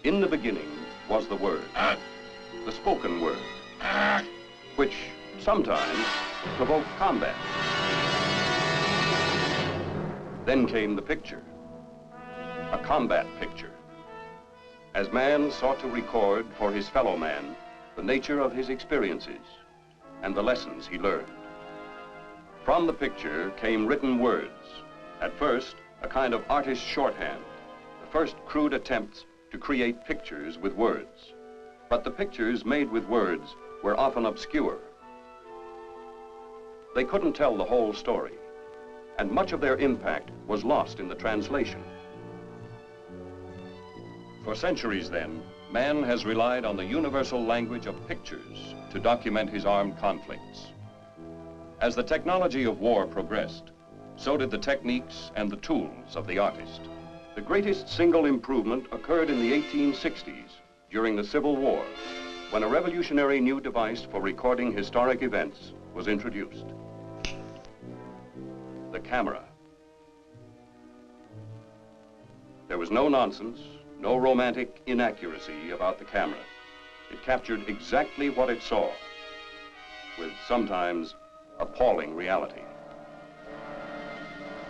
In the beginning was the word, the spoken word, which sometimes provoked combat. Then came the picture, a combat picture, as man sought to record for his fellow man the nature of his experiences and the lessons he learned. From the picture came written words, at first a kind of artist's shorthand, the first crude attempts to create pictures with words. But the pictures made with words were often obscure. They couldn't tell the whole story, and much of their impact was lost in the translation. For centuries then, man has relied on the universal language of pictures to document his armed conflicts. As the technology of war progressed, so did the techniques and the tools of the artist. The greatest single improvement occurred in the 1860s during the Civil War, when a revolutionary new device for recording historic events was introduced: the camera. There was no nonsense, no romantic inaccuracy about the camera. It captured exactly what it saw, with sometimes appalling reality.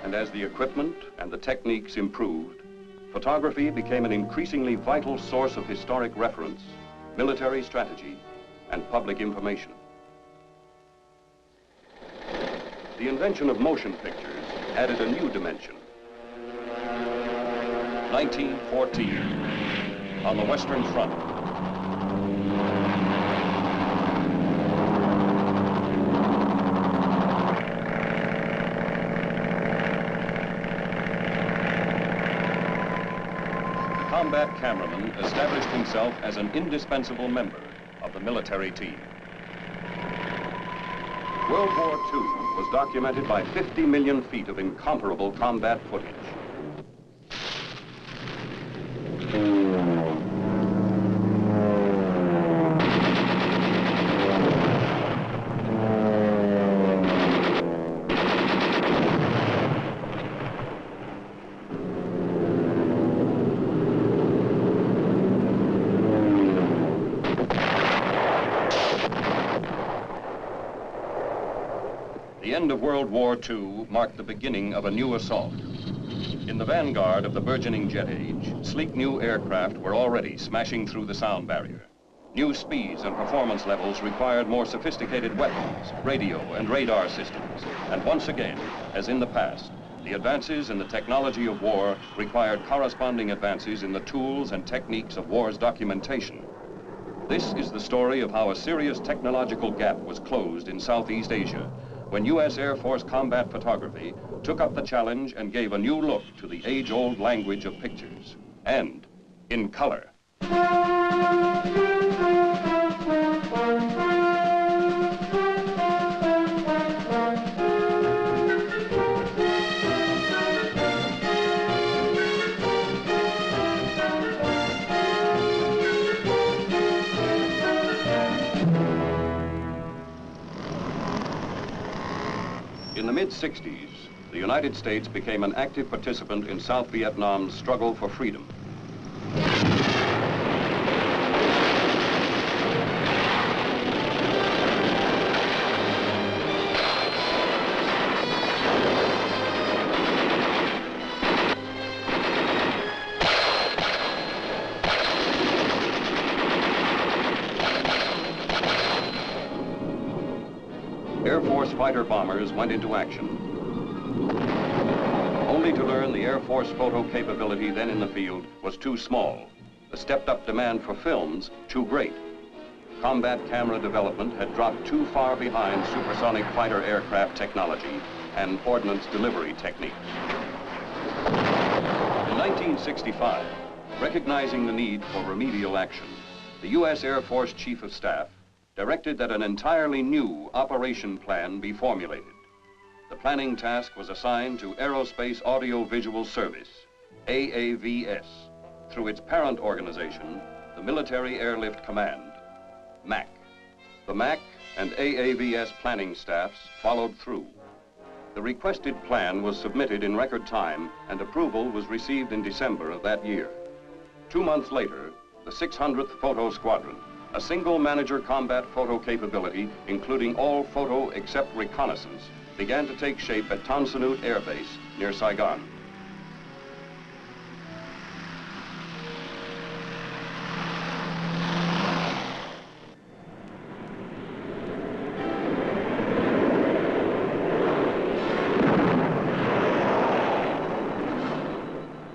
And as the equipment and the techniques improved, photography became an increasingly vital source of historic reference, military strategy, and public information. The invention of motion pictures added a new dimension. 1914, on the Western Front. The combat cameraman established himself as an indispensable member of the military team. World War II was documented by 50 million feet of incomparable combat footage. The end of World War II marked the beginning of a new assault. In the vanguard of the burgeoning jet age, sleek new aircraft were already smashing through the sound barrier. New speeds and performance levels required more sophisticated weapons, radio and radar systems. And once again, as in the past, the advances in the technology of war required corresponding advances in the tools and techniques of war's documentation. This is the story of how a serious technological gap was closed in Southeast Asia when U.S. Air Force combat photography took up the challenge and gave a new look to the age-old language of pictures, and in color. In the mid-60s, the United States became an active participant in South Vietnam's struggle for freedom. Air Force fighter bombers went into action, only to learn the Air Force photo capability then in the field was too small, the stepped-up demand for films too great. Combat camera development had dropped too far behind supersonic fighter aircraft technology and ordnance delivery techniques. In 1965, recognizing the need for remedial action, the U.S. Air Force Chief of Staff directed that an entirely new operation plan be formulated. The planning task was assigned to Aerospace Audio-Visual Service, AAVS, through its parent organization, the Military Airlift Command, MAC. The MAC and AAVS planning staffs followed through. The requested plan was submitted in record time, and approval was received in December of that year. 2 months later, the 600th Photo Squadron, a single manager combat photo capability, including all photo except reconnaissance, began to take shape at Tan Son Nhut Air Base near Saigon.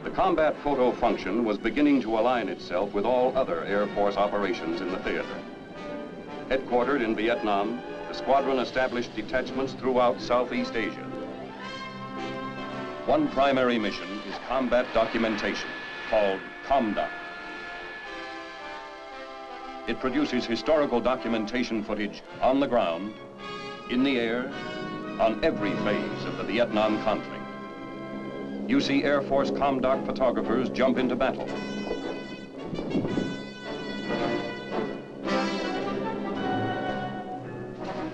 The combat photo function was beginning to align itself with all other Air Force operations in the theater. Headquartered in Vietnam, the squadron established detachments throughout Southeast Asia. One primary mission is combat documentation, called ComDoc. It produces historical documentation footage on the ground, in the air, on every phase of the Vietnam conflict. You see Air Force ComDoc photographers jump into battle.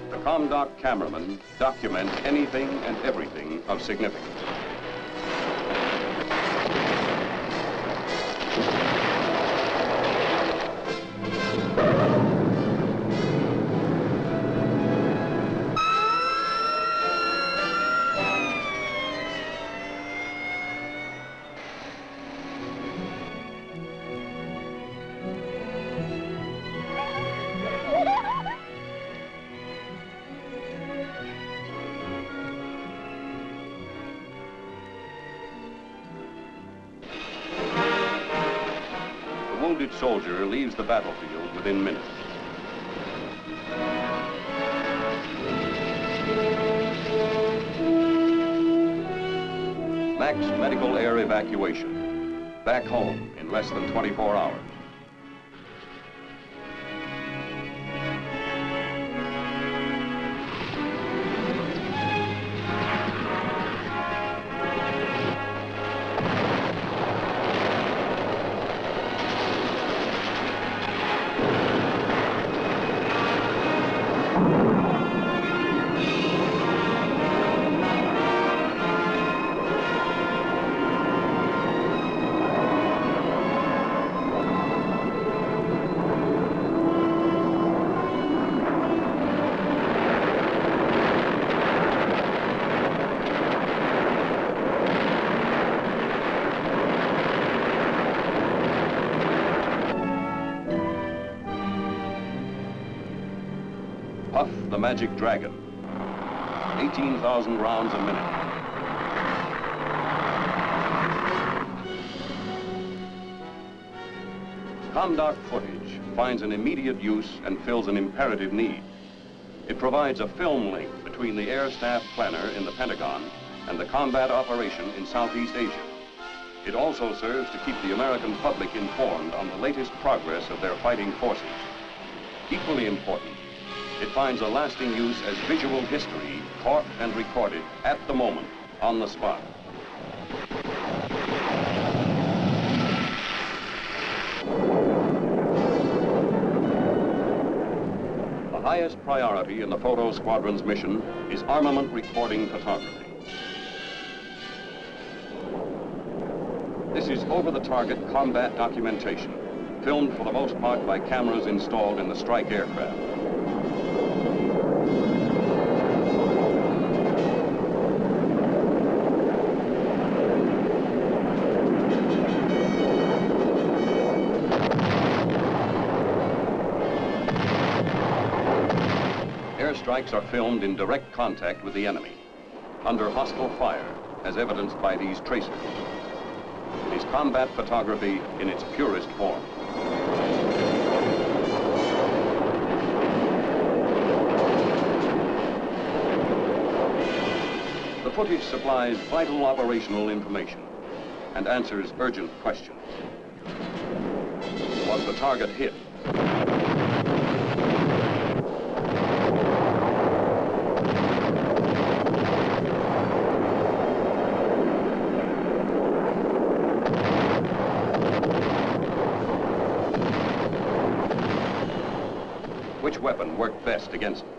The ComDoc cameramen document anything and everything of significance. The wounded soldier leaves the battlefield within minutes. Max medical air evacuation. Back home in less than 24 hours. Puff the Magic Dragon, 18,000 rounds a minute. ComDoc footage finds an immediate use and fills an imperative need. It provides a film link between the Air Staff planner in the Pentagon and the combat operation in Southeast Asia. It also serves to keep the American public informed on the latest progress of their fighting forces. Equally important, it finds a lasting use as visual history, caught and recorded at the moment, on the spot. The highest priority in the Photo Squadron's mission is armament recording photography. This is over-the-target combat documentation, filmed for the most part by cameras installed in the strike aircraft. Airstrikes are filmed in direct contact with the enemy, under hostile fire, as evidenced by these tracers. It is combat photography in its purest form. The footage supplies vital operational information and answers urgent questions. Was the target hit? Which weapon worked best against them?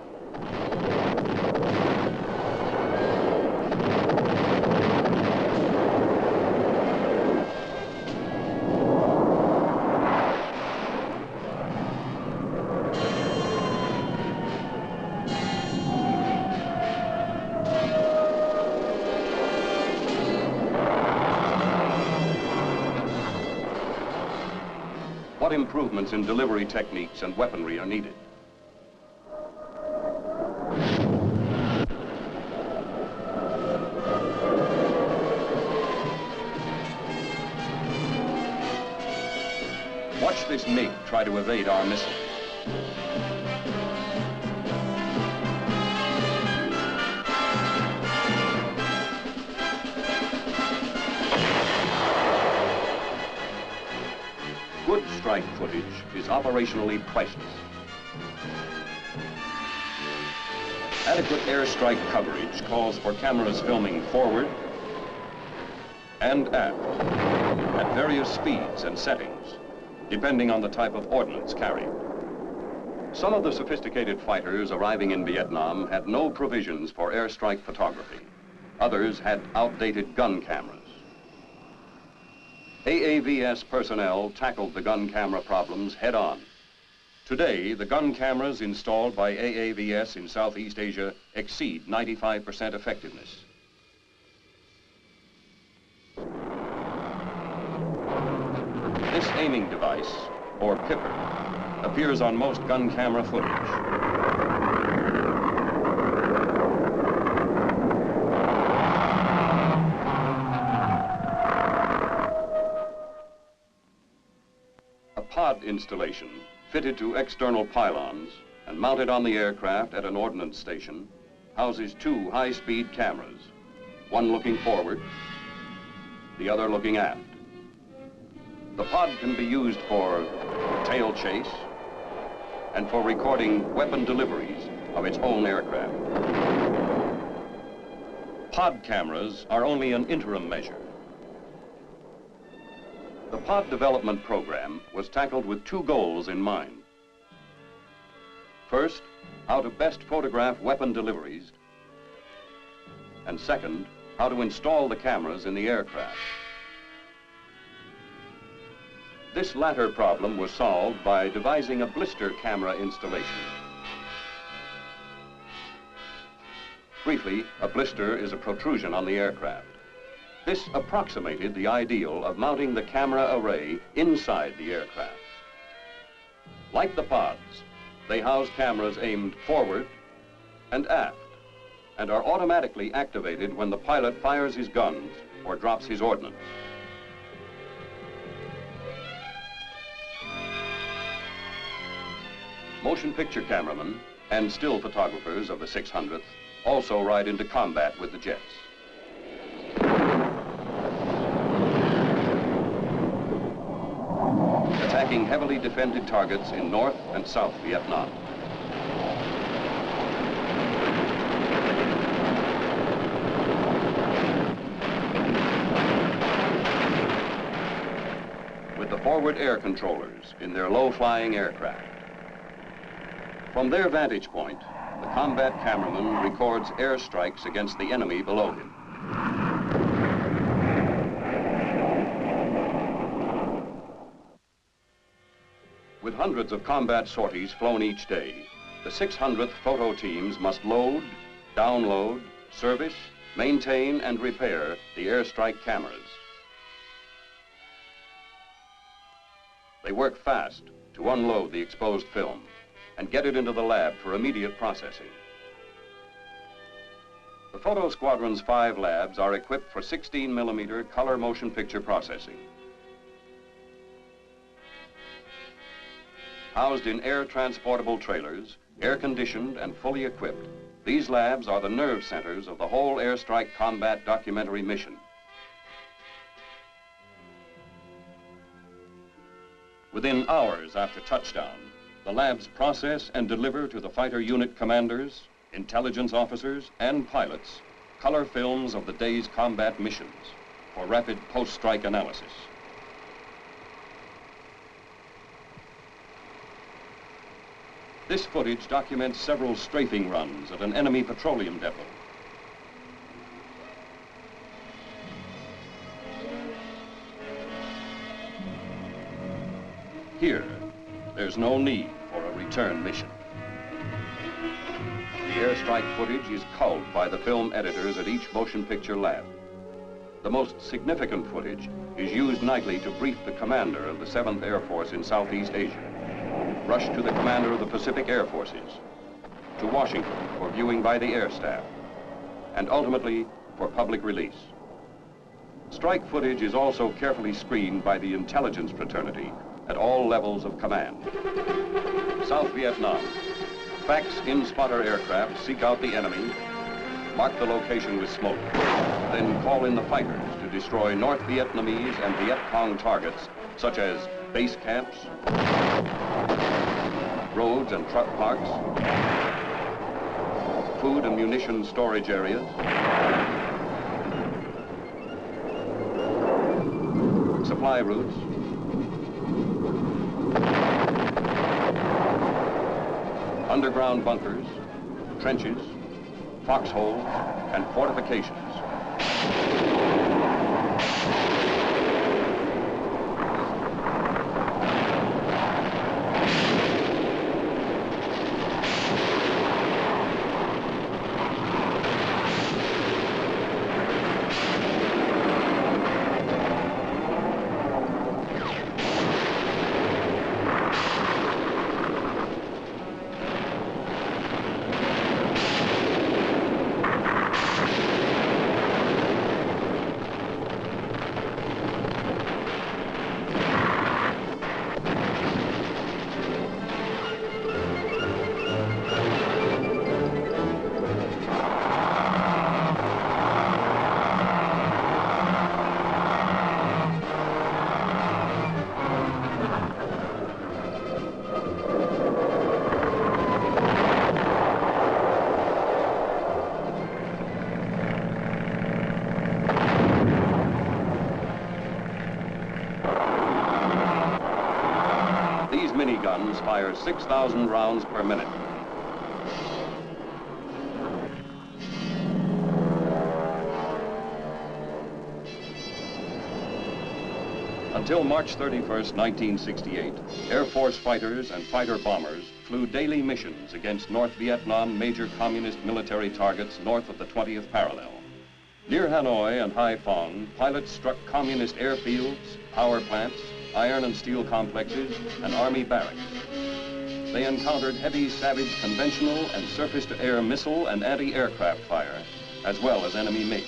what improvements in delivery techniques and weaponry are needed. Watch this MiG try to evade our missiles. Good strike footage is operationally priceless. Adequate airstrike coverage calls for cameras filming forward and aft at various speeds and settings, depending on the type of ordnance carried. Some of the sophisticated fighters arriving in Vietnam had no provisions for airstrike photography. Others had outdated gun cameras. AAVS personnel tackled the gun camera problems head-on. Today, the gun cameras installed by AAVS in Southeast Asia exceed 95% effectiveness. This aiming device, or pipper, appears on most gun camera footage. A pod installation fitted to external pylons and mounted on the aircraft at an ordnance station houses two high-speed cameras, one looking forward, the other looking aft. The pod can be used for tail chase and for recording weapon deliveries of its own aircraft. Pod cameras are only an interim measure. The pod development program was tackled with two goals in mind. First, how to best photograph weapon deliveries, and second, how to install the cameras in the aircraft. This latter problem was solved by devising a blister camera installation. Briefly, a blister is a protrusion on the aircraft. This approximated the ideal of mounting the camera array inside the aircraft. Like the pods, they house cameras aimed forward and aft and are automatically activated when the pilot fires his guns or drops his ordnance. Motion picture cameramen and still photographers of the 600th also ride into combat with the jets. Attacking heavily defended targets in North and South Vietnam. With the forward air controllers in their low-flying aircraft. From their vantage point, the combat cameraman records airstrikes against the enemy below him. With hundreds of combat sorties flown each day, the 600th photo teams must load, download, service, maintain, and repair the airstrike cameras. They work fast to unload the exposed film and get it into the lab for immediate processing. The Photo Squadron's 5 labs are equipped for 16mm color motion picture processing. Housed in air-transportable trailers, air-conditioned and fully equipped, these labs are the nerve centers of the whole airstrike combat documentary mission. Within hours after touchdown, the labs process and deliver to the fighter unit commanders, intelligence officers, and pilots color films of the day's combat missions for rapid post-strike analysis. This footage documents several strafing runs at an enemy petroleum depot. Here, there's no need for a return mission. The airstrike footage is culled by the film editors at each motion picture lab. The most significant footage is used nightly to brief the commander of the 7th Air Force in Southeast Asia, rush to the commander of the Pacific Air Forces, to Washington for viewing by the air staff, and ultimately for public release. Strike footage is also carefully screened by the intelligence fraternity at all levels of command. South Vietnam. Fax in-spotter aircraft seek out the enemy, mark the location with smoke, then call in the fighters to destroy North Vietnamese and Viet Cong targets such as base camps, roads and truck parks, food and munition storage areas, supply routes, underground bunkers, trenches, foxholes, and fortifications. These miniguns fire 6,000 rounds per minute. Until March 31st, 1968, Air Force fighters and fighter bombers flew daily missions against North Vietnam major communist military targets north of the 20th parallel. Near Hanoi and Haiphong, pilots struck communist airfields, power plants, iron and steel complexes, and army barracks. They encountered heavy, savage conventional and surface-to-air missile and anti-aircraft fire, as well as enemy MiG.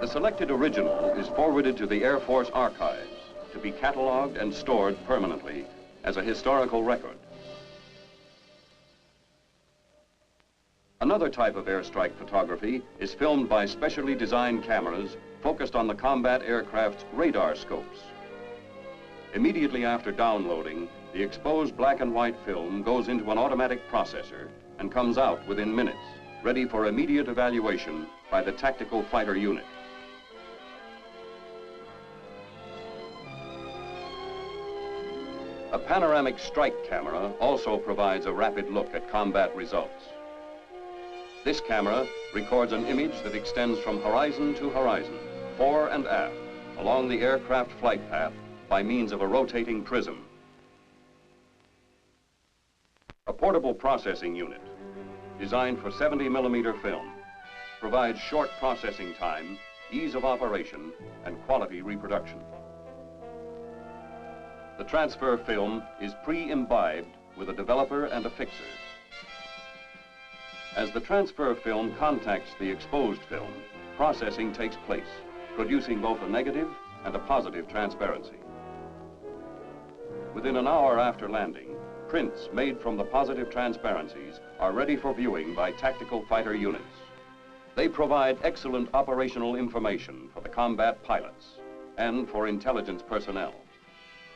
The selected original is forwarded to the Air Force archives to be cataloged and stored permanently as a historical record. Another type of airstrike photography is filmed by specially designed cameras focused on the combat aircraft's radar scopes. Immediately after downloading, the exposed black and white film goes into an automatic processor and comes out within minutes, ready for immediate evaluation by the tactical fighter unit. A panoramic strike camera also provides a rapid look at combat results. This camera records an image that extends from horizon to horizon, fore and aft, along the aircraft flight path by means of a rotating prism. A portable processing unit, designed for 70mm film, provides short processing time, ease of operation, and quality reproduction. The transfer film is pre-imbibed with a developer and a fixer. As the transfer film contacts the exposed film, processing takes place, producing both a negative and a positive transparency. Within an hour after landing, prints made from the positive transparencies are ready for viewing by tactical fighter units. They provide excellent operational information for the combat pilots and for intelligence personnel.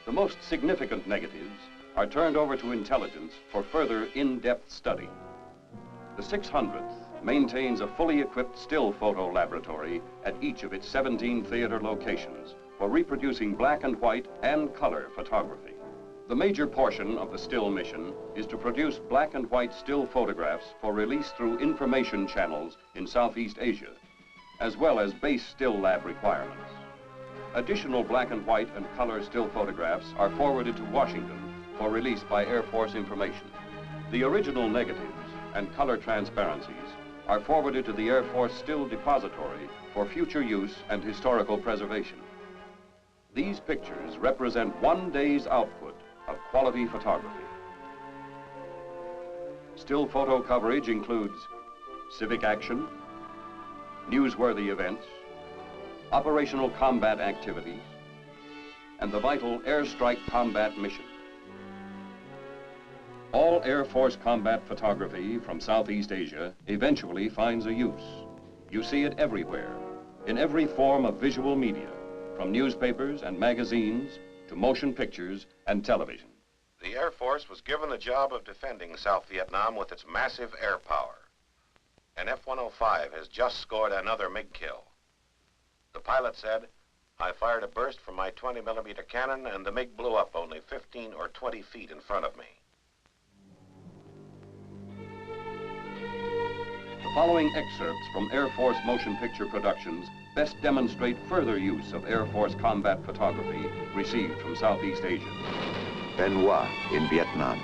The most significant negatives are turned over to intelligence for further in-depth study. The 600th maintains a fully equipped still photo laboratory at each of its 17 theater locations for reproducing black and white and color photography. The major portion of the still mission is to produce black and white still photographs for release through information channels in Southeast Asia, as well as base still lab requirements. Additional black and white and color still photographs are forwarded to Washington for release by Air Force information. The original negatives and color transparencies are forwarded to the Air Force Still Depository for future use and historical preservation. These pictures represent one day's output of quality photography. Still photo coverage includes civic action, newsworthy events, operational combat activities, and the vital airstrike combat mission. All Air Force combat photography from Southeast Asia eventually finds a use. You see it everywhere, in every form of visual media, from newspapers and magazines to motion pictures and television. The Air Force was given the job of defending South Vietnam with its massive air power. An F-105 has just scored another MiG kill. The pilot said, "I fired a burst from my 20mm cannon and the MiG blew up only 15 or 20 feet in front of me." The following excerpts from Air Force motion picture productions best demonstrate further use of Air Force combat photography received from Southeast Asia. Benoit in Vietnam.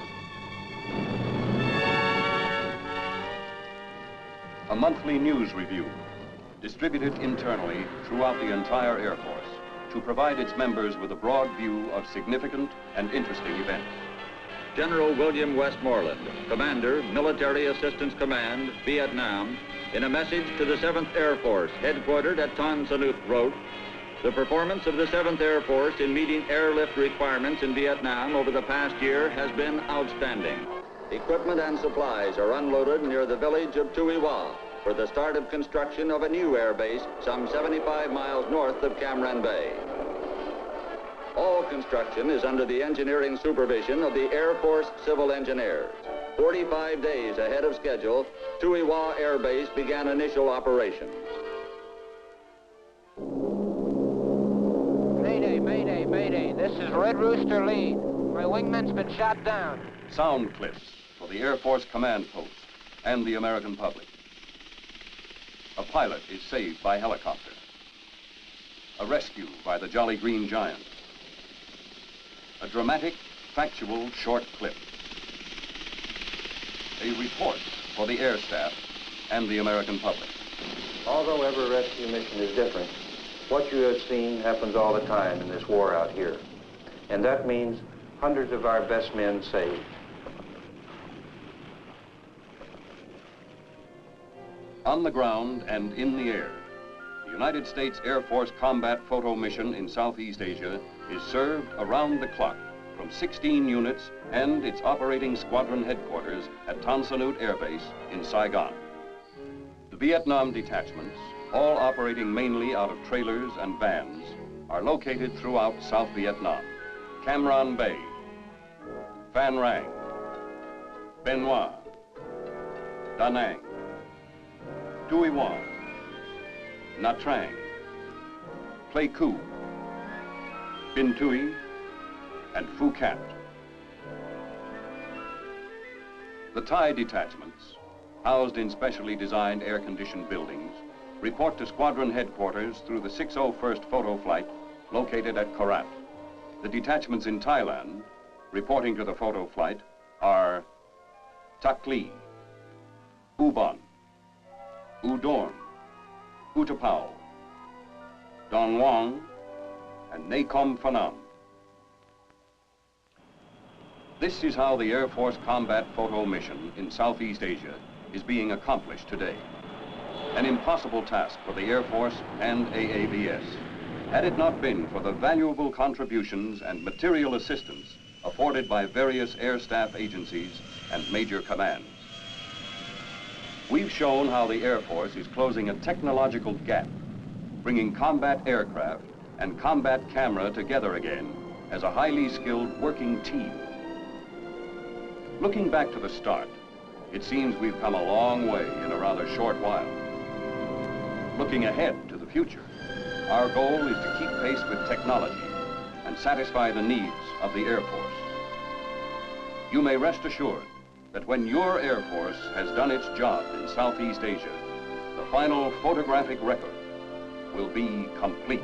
A monthly news review, distributed internally throughout the entire Air Force to provide its members with a broad view of significant and interesting events. General William Westmoreland, Commander, Military Assistance Command, Vietnam, in a message to the 7th Air Force, headquartered at Tan Son Nhut, wrote, "The performance of the 7th Air Force in meeting airlift requirements in Vietnam over the past year has been outstanding. Equipment and supplies are unloaded near the village of Tuy Hoa for the start of construction of a new air base some 75 miles north of Cam Ranh Bay. All construction is under the engineering supervision of the Air Force Civil Engineers. 45 days ahead of schedule, Tuy Hoa Air Base began initial operations." Mayday, mayday, mayday. This is Red Rooster Lead. My wingman's been shot down. Sound clips for the Air Force command post and the American public. A pilot is saved by helicopter. A rescue by the Jolly Green Giant. A dramatic, factual short clip. A report for the air staff and the American public. Although every rescue mission is different, what you have seen happens all the time in this war out here. And that means hundreds of our best men saved. On the ground and in the air, the United States Air Force Combat Photo Mission in Southeast Asia is served around the clock from 16 units and its operating squadron headquarters at Tan Son Nhut Air Base in Saigon. Vietnam detachments, all operating mainly out of trailers and vans, are located throughout South Vietnam. Cam Ranh Bay, Phan Rang, Bien Hoa, Da Nang, Tuy Hoa, Nha Trang, Pleiku, Binh Thuy, and Phu Cat. The Thai detachments, housed in specially designed air-conditioned buildings, report to squadron headquarters through the 601st Photo Flight located at Korat. The detachments in Thailand, reporting to the photo flight, are Tak Ly, U Bon, U Dorn, Utapao, Don Wang, and Nakhon Phanom. This is how the Air Force Combat Photo Mission in Southeast Asia is being accomplished today. An impossible task for the Air Force and AAVS, had it not been for the valuable contributions and material assistance afforded by various air staff agencies and major commands. We've shown how the Air Force is closing a technological gap, bringing combat aircraft and combat camera together again as a highly skilled working team. Looking back to the start, it seems we've come a long way in a rather short while. Looking ahead to the future, our goal is to keep pace with technology and satisfy the needs of the Air Force. You may rest assured that when your Air Force has done its job in Southeast Asia, the final photographic record will be complete.